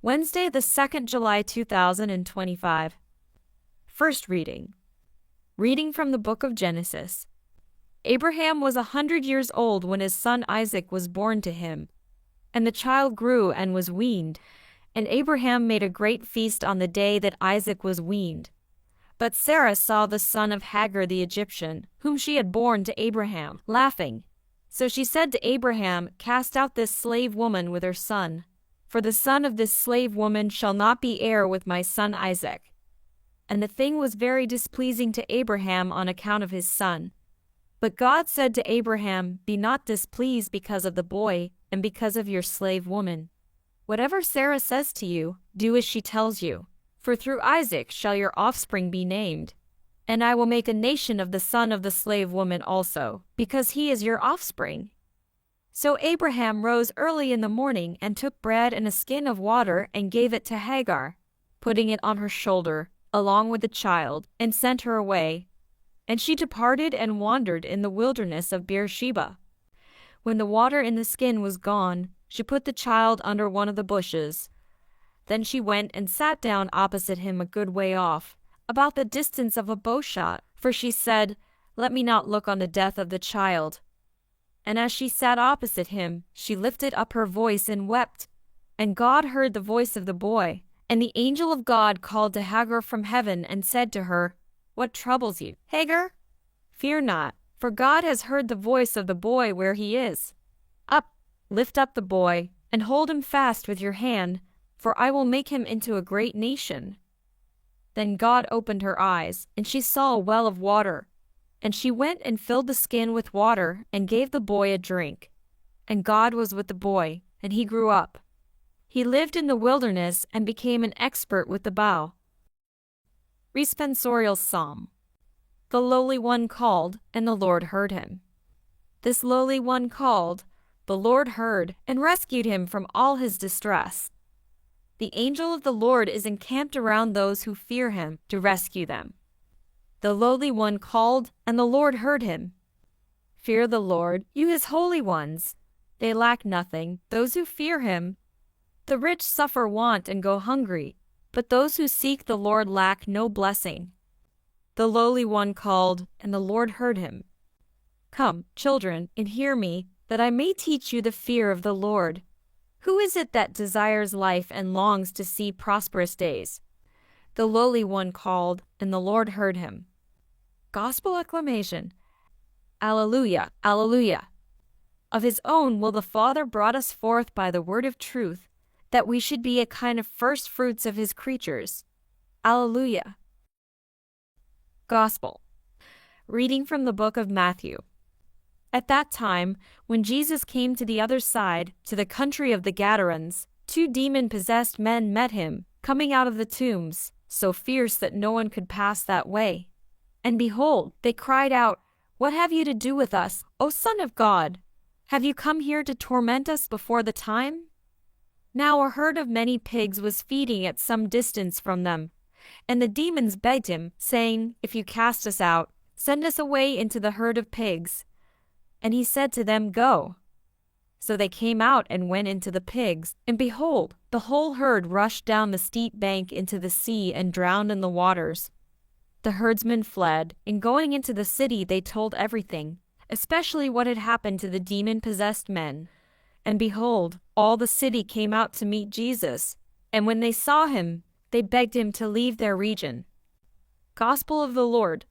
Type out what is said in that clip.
Wednesday, the 2nd July 2025. First reading. Reading from the book of Genesis. Abraham was 100 years old when his son Isaac was born to him. And the child grew and was weaned. And Abraham made a great feast on the day that Isaac was weaned. But Sarah saw the son of Hagar the Egyptian, whom she had borne to Abraham, laughing. So she said to Abraham, "Cast out this slave woman with her son. For the son of this slave woman shall not be heir with my son Isaac." And the thing was very displeasing to Abraham on account of his son. But God said to Abraham, "Be not displeased because of the boy, and because of your slave woman. Whatever Sarah says to you, do as she tells you. For through Isaac shall your offspring be named. And I will make a nation of the son of the slave woman also, because he is your offspring." So Abraham rose early in the morning and took bread and a skin of water and gave it to Hagar, putting it on her shoulder, along with the child, and sent her away. And she departed and wandered in the wilderness of Beersheba. When the water in the skin was gone, she put the child under one of the bushes. Then she went and sat down opposite him a good way off, about the distance of a bowshot, for she said, "Let me not look on the death of the child." And as she sat opposite him, she lifted up her voice and wept. And God heard the voice of the boy. And the angel of God called to Hagar from heaven and said to her, "What troubles you, Hagar? Fear not, for God has heard the voice of the boy where he is. Up, lift up the boy, and hold him fast with your hand, for I will make him into a great nation." Then God opened her eyes, and she saw a well of water. And she went and filled the skin with water, and gave the boy a drink. And God was with the boy, and he grew up. He lived in the wilderness and became an expert with the bow. Responsorial Psalm. The lowly one called, and the Lord heard him. This lowly one called, the Lord heard, and rescued him from all his distress. The angel of the Lord is encamped around those who fear him, to rescue them. The lowly one called, and the Lord heard him. Fear the Lord, you his holy ones. They lack nothing, those who fear him. The rich suffer want and go hungry, but those who seek the Lord lack no blessing. The lowly one called, and the Lord heard him. Come, children, and hear me, that I may teach you the fear of the Lord. Who is it that desires life and longs to see prosperous days? The lowly one called, and the Lord heard him. Gospel acclamation. Alleluia, alleluia. Of his own will the Father brought us forth by the word of truth, that we should be a kind of first fruits of his creatures. Alleluia. Gospel. Reading from the book of Matthew. At that time, when Jesus came to the other side, to the country of the Gadarenes, 2 demon-possessed men met him, coming out of the tombs, so fierce that no one could pass that way. And behold, they cried out, "What have you to do with us, O Son of God? Have you come here to torment us before the time?" Now a herd of many pigs was feeding at some distance from them. And the demons begged him, saying, "If you cast us out, send us away into the herd of pigs." And he said to them, "Go." So they came out and went into the pigs, and behold, the whole herd rushed down the steep bank into the sea and drowned in the waters. The herdsmen fled, and going into the city they told everything, especially what had happened to the demon-possessed men. And behold, all the city came out to meet Jesus, and when they saw him, they begged him to leave their region. Gospel of the Lord.